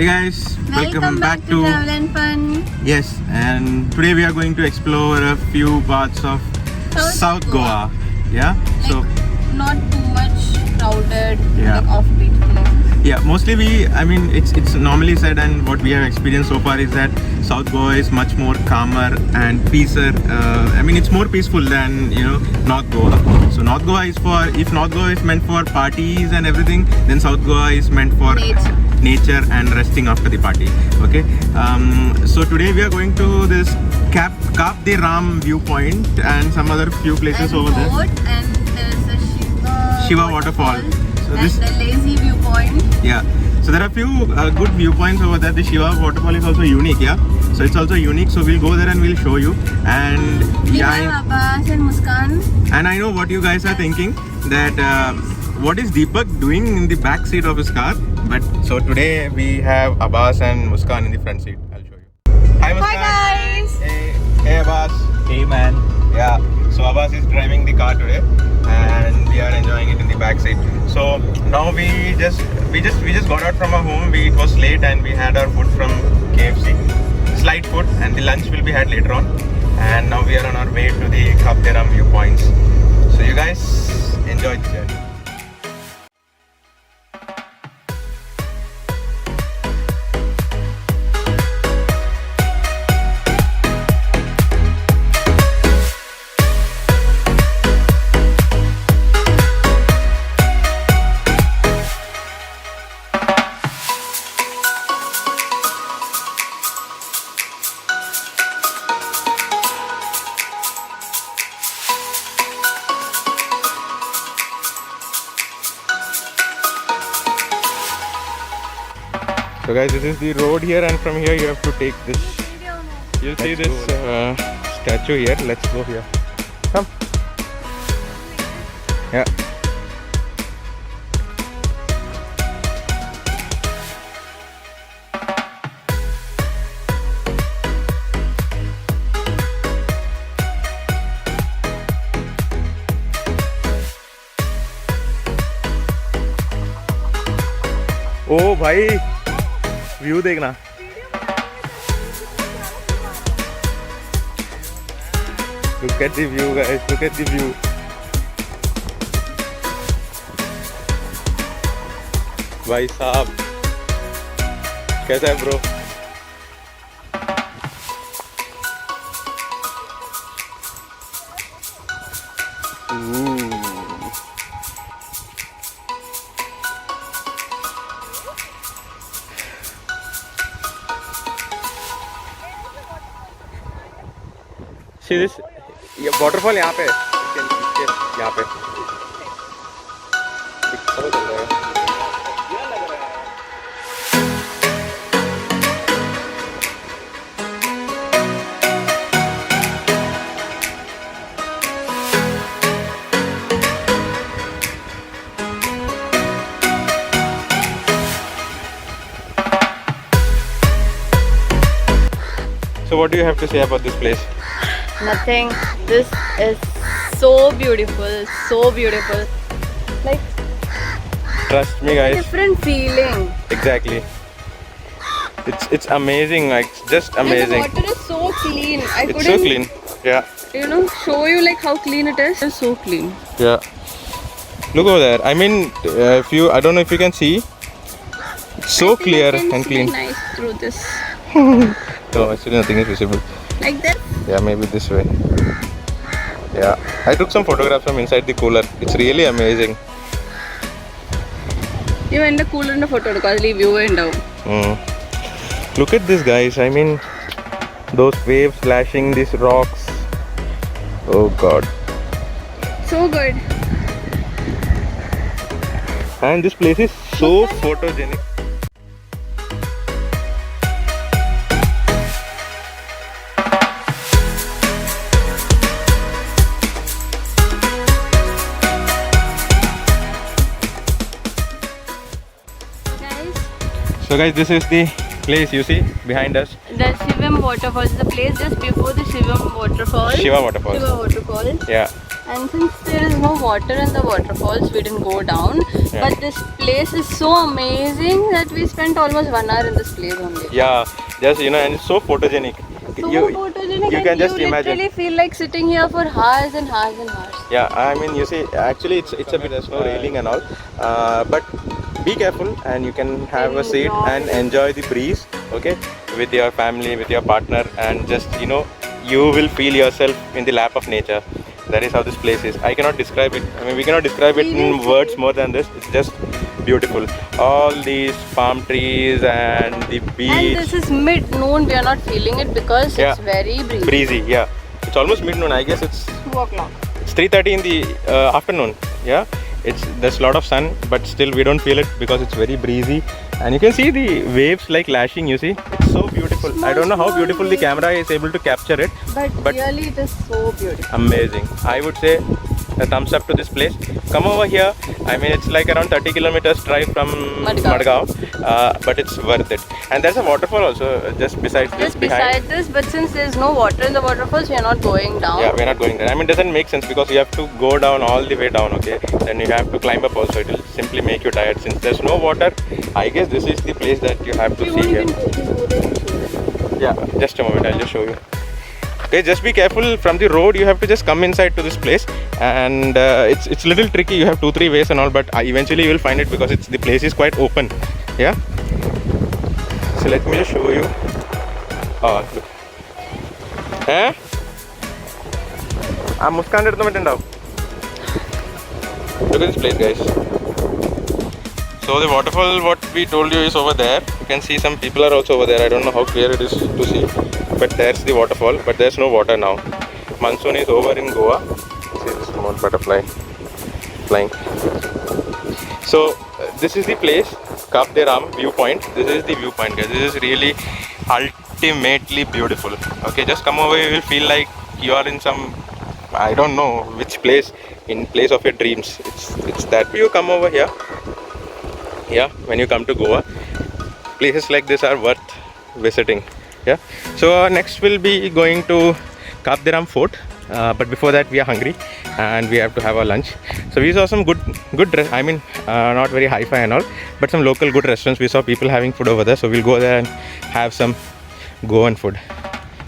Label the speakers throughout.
Speaker 1: Hey guys,
Speaker 2: Welcome back to Travel and Fun.
Speaker 1: Yes, and today we are going to explore a few parts of South Goa. Yeah, so
Speaker 2: Not too much crowded,
Speaker 1: Yeah.
Speaker 2: like offbeat places.
Speaker 1: yeah, mostly it's normally said, and what we have experienced so far is that South Goa is much more calmer and peacer. It's more peaceful than North Goa. So North Goa is for, if North Goa is meant for parties and everything, then South Goa is meant for nature and resting after the party. Okay, so today we are going to this Kap de Ram viewpoint and some other few places
Speaker 2: And
Speaker 1: over there.
Speaker 2: boat, and there's a
Speaker 1: Shiva waterfall. So
Speaker 2: and the lazy viewpoint.
Speaker 1: Yeah, so there are few good viewpoints over there. The Shiva waterfall is also unique. Yeah, so it's also unique. So we'll go there and we'll show you. And
Speaker 2: We
Speaker 1: yeah,
Speaker 2: have Abbas and Muskan.
Speaker 1: and I know what you guys are thinking, that what is Deepak doing in the back seat of his car? But so today we have Abbas and Muskan in the front seat. I'll show you. Hi Muskan.
Speaker 2: Hi guys.
Speaker 1: Hey Abbas.
Speaker 3: Hey man.
Speaker 1: Yeah. So Abbas is driving the car today, and we are enjoying it in the back seat. So now we just got out from our home. It was late, and we had our food from KFC, slight food, and the lunch will be had later on. And now we are on our way to the Kap de Ram viewpoints. So you guys enjoy the journey. So guys, this is the road here, and from here you have to take this. You'll see this statue here. Let's go here. Come. Yeah. ओ भाई view देखना. Look at the view guys, look at the view. भाई साहब कैसा है bro? See this? ये waterfall यहाँ पे है, यहाँ पे पता चल रहा है. So what do you have to say about this place?
Speaker 2: Nothing. This is so beautiful, so beautiful. Like
Speaker 1: Trust me guys.
Speaker 2: different feeling.
Speaker 1: Exactly. It's amazing, like just amazing.
Speaker 2: And the water is so clean. I
Speaker 1: It's
Speaker 2: couldn't,
Speaker 1: so clean. Yeah.
Speaker 2: show you like how clean it is. It's so clean.
Speaker 1: Yeah. Look over there. I don't know if you can see. It's so clear
Speaker 2: I can
Speaker 1: and
Speaker 2: see
Speaker 1: clean.
Speaker 2: nice through this.
Speaker 1: No, actually nothing is visible.
Speaker 2: Like this.
Speaker 1: Yeah, maybe this way. Yeah. I took some photographs from inside the cooler. It's really amazing.
Speaker 2: You in the cooler in the photo because view and down.
Speaker 1: Look at this guys. Those waves splashing these rocks. Oh god.
Speaker 2: So good.
Speaker 1: And this place is so photogenic. So guys, this is the place you see behind us.
Speaker 2: The Shivam waterfall is the place just before the Shivam waterfall.
Speaker 1: Shiva waterfall.
Speaker 2: Shiva waterfall.
Speaker 1: Yeah.
Speaker 2: And since there is no water in the waterfalls, we didn't go down.
Speaker 1: Yeah.
Speaker 2: But this place is so amazing that we spent almost 1 hour in this place only.
Speaker 1: Yeah, just and it's so photogenic.
Speaker 2: So photogenic,
Speaker 1: you
Speaker 2: and
Speaker 1: can just
Speaker 2: you
Speaker 1: imagine.
Speaker 2: literally feel like sitting here for hours and hours and hours.
Speaker 1: Yeah, I mean, you see, actually, it's a bit, there's no railing and all, but be careful, and you can have a seat and enjoy the breeze, okay, with your family, with your partner, and just you will feel yourself in the lap of nature. That is how this place is. I cannot describe it. I mean, we cannot describe it in words more than this. It's just beautiful. All these palm trees and the beach.
Speaker 2: And this is mid-noon, we are not feeling it because
Speaker 1: Yeah.
Speaker 2: it's very breezy.
Speaker 1: Breezy, yeah. It's almost mid-noon. I guess it's
Speaker 2: 2 o'clock.
Speaker 1: It's 3:30 in the afternoon. Yeah, there's a lot of sun, but still we don't feel it because it's very breezy, and you can see the waves like lashing. You see, it's so beautiful. I don't know how beautiful the camera is able to capture it.
Speaker 2: But really, it is so beautiful.
Speaker 1: Amazing. I would say a thumbs up to this place. Come over here. I mean, it's like around 30 kilometers drive from Madgaon, but it's worth it. And there's a waterfall also just beside this.
Speaker 2: Just beside this, but since there's no water in the waterfalls, we are not going down.
Speaker 1: Yeah, we're not going there. I mean, it doesn't make sense because you have to go down all the way down, okay? Then you have to climb up also. It will simply make you tired. Since there's no water, I guess this is the place that you have to see here. Yeah, just a moment. I'll just show you. Okay, just be careful from the road. You have to just come inside to this place, and it's a little tricky. You have 2-3 ways and all, but eventually you will find it because the place is quite open. Yeah. So let me just show you. Oh, look. Eh? I'm Muskan at the moment now. Look at this place, guys. So the waterfall, what we told you, is over there. You can see some people are also over there. I don't know how clear it is to see, but there's the waterfall. But there's no water now. Monsoon is over in Goa. See this small butterfly flying. So this is the place, Cap de Ram viewpoint. This is the viewpoint, guys. This is really ultimately beautiful. Okay, just come over. You will feel like you are in some, I don't know which place, in place of your dreams. It's that. You come over here. Yeah, when you come to Goa, places like this are worth visiting. Yeah. So next we'll be going to Cap de Ram Fort. But before that, we are hungry and we have to have our lunch. So we saw some good I mean, not very hi-fi and all, but some local good restaurants. We saw people having food over there, so we'll go there and have some Goan food.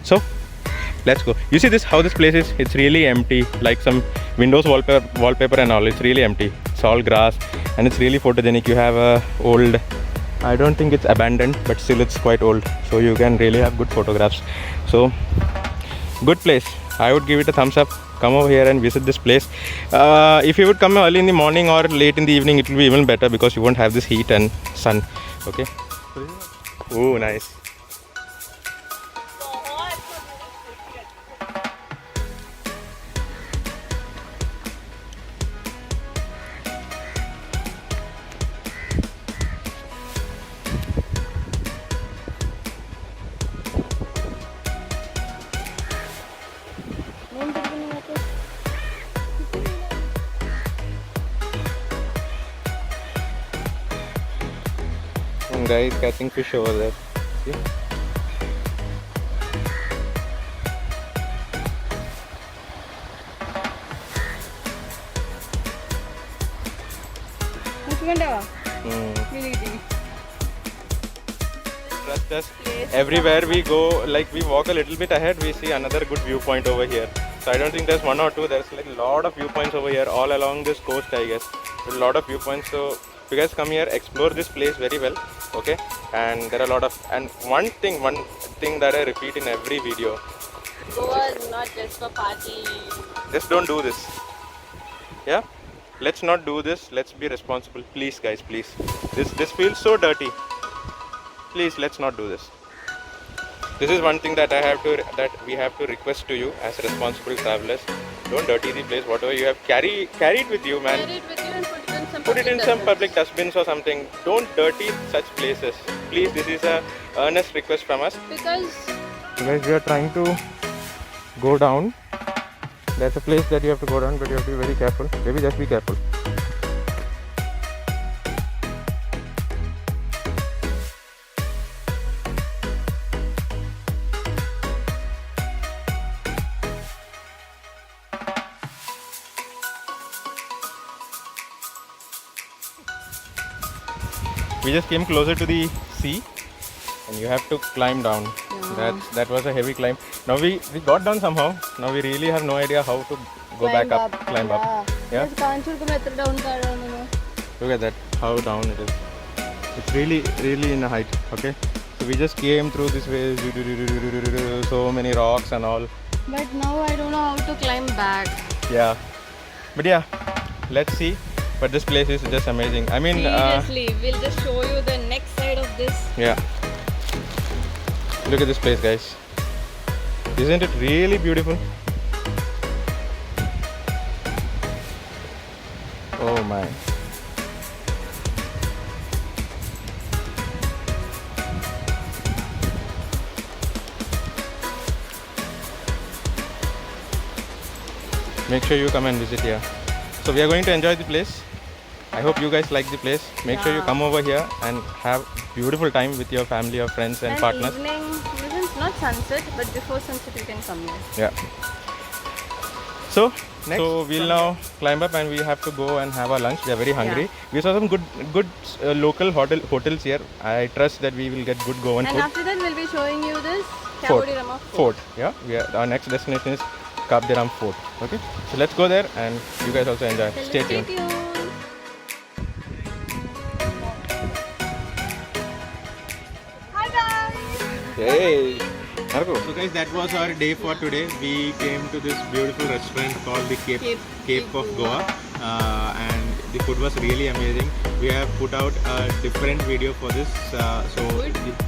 Speaker 1: So let's go. You see this, how this place is? It's really empty, like some Windows wallpaper and all. It's really empty. It's all grass and it's really photogenic. You have a old, I don't think it's abandoned, but still it's quite old, so you can really have good photographs. So good place. I would give it a thumbs up. Come over here and visit this place. If you would come early in the morning or late in the evening, it will be even better because you won't have this heat and sun. Okay. Oh, nice. Some guy is catching fish over there. See? Trust us, everywhere we go, like we walk a little bit ahead, we see another good viewpoint over here. So I don't think there's one or two, there's like a lot of viewpoints over here all along this coast, I guess. There's a lot of viewpoints, so you guys come here, explore this place very well, okay? And there are a lot of, and one thing that I repeat in every video.
Speaker 2: Goa is not just for party.
Speaker 1: Just don't do this. Yeah? Let's not do this. Let's be responsible. Please, guys, please. This feels so dirty. Please, let's not do this. This is one thing that we have to request to you as responsible travelers. Don't dirty the place. Whatever you have, carry it with you, man.
Speaker 2: Carry it with you and
Speaker 1: put it in some public dustbins or something. Don't dirty such places. Please, this is a earnest request from us.
Speaker 2: Because
Speaker 1: guys, we are trying to go down. There's a place that you have to go down, but you have to be very careful. Maybe just be careful. we just came closer to the sea, and you have to climb down.
Speaker 2: Yeah.
Speaker 1: That was a heavy climb. Now we got down somehow. Now we really have no idea how to go back up, climb up. Yeah. Look at that, how down it is. It's really in a height. Okay. So we just came through this way, so many rocks and all.
Speaker 2: But now I don't know how to climb back.
Speaker 1: Yeah. But yeah, let's see. But this place is just amazing. I mean,
Speaker 2: Seriously, we'll just show you the next side of this.
Speaker 1: yeah. Look at this place, guys. Isn't it really beautiful? Oh my. Make sure you come and visit here. So we are going to enjoy the place. I hope you guys like the place. Make sure you
Speaker 2: Yeah.
Speaker 1: come over here and have beautiful time with your family or friends and partners.
Speaker 2: Evening, even not sunset, but before sunset you can come here.
Speaker 1: Yeah. So we'll now climb up and we have to go and have our lunch. We are very hungry. We saw some good local hotels here. I trust that we will get good Goan
Speaker 2: And
Speaker 1: food.
Speaker 2: after that we'll be showing you this
Speaker 1: Fort.
Speaker 2: Kabudirama
Speaker 1: Fort. Yeah. Our next destination is Kabdiram Fort. Okay. So let's go there and you guys also enjoy. Stay tuned.
Speaker 2: Hi guys!
Speaker 1: Hey. So guys, that was our day for today. We came to this beautiful restaurant called the Cape of Goa, and the food was really amazing. We have put out a different video for this, so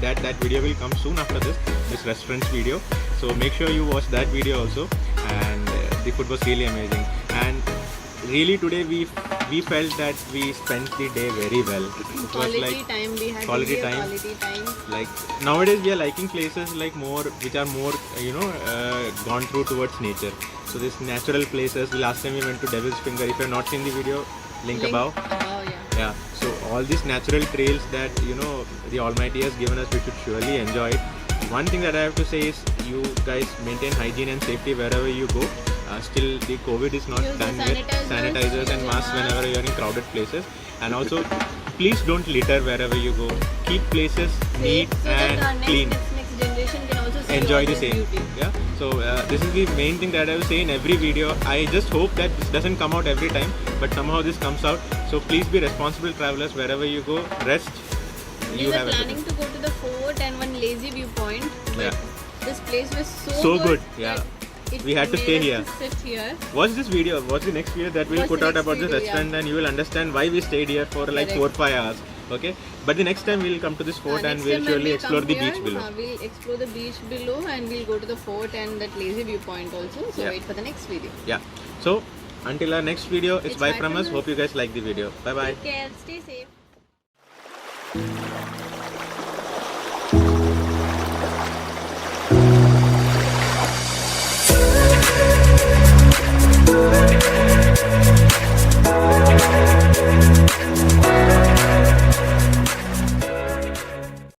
Speaker 1: that video will come soon after this restaurant's video. So make sure you watch that video also. And the food was really amazing. And really today we felt that we spent the day very well. It was like
Speaker 2: time we had.
Speaker 1: quality time.
Speaker 2: Quality time.
Speaker 1: Like nowadays we are liking places like which are more gone through towards nature. So this natural places. The last time we went to Devil's Finger. If you have not seen the video, link above. Yeah. So all these natural trails that the Almighty has given us, we should surely enjoy it. One thing that I have to say is you guys maintain hygiene and safety wherever you go. Still the COVID is not
Speaker 2: Use the
Speaker 1: done with sanitizers and masks whenever you are in crowded places. And also please don't litter wherever you go. Keep places neat
Speaker 2: so
Speaker 1: and
Speaker 2: that our
Speaker 1: clean.
Speaker 2: next generation can also see
Speaker 1: Enjoy
Speaker 2: all
Speaker 1: the
Speaker 2: this
Speaker 1: same.
Speaker 2: beauty.
Speaker 1: Yeah. So this is the main thing that I will say in every video. I just hope that this doesn't come out every time, but somehow this comes out. So please be responsible travelers wherever you go. Rest.
Speaker 2: We were planning to go to the fort and one lazy viewpoint, but this place was so
Speaker 1: good. Yeah. We had to stay here.
Speaker 2: Sit here.
Speaker 1: Watch this video. Watch the next video that we'll
Speaker 2: Watch
Speaker 1: put
Speaker 2: the
Speaker 1: out
Speaker 2: next
Speaker 1: about this
Speaker 2: video,
Speaker 1: restaurant, and you will understand why we stayed here for like
Speaker 2: Correct.
Speaker 1: 4-5 hours. Okay. But the next time we'll come to this fort and we'll surely explore the beach below.
Speaker 2: We'll explore the beach below and we'll go to the fort and that lazy viewpoint also. So
Speaker 1: Yeah.
Speaker 2: wait for the next video.
Speaker 1: Yeah. So until our next video, it's bye from us.
Speaker 2: us.
Speaker 1: Hope you guys like the video. Bye bye.
Speaker 2: Take care. Stay safe.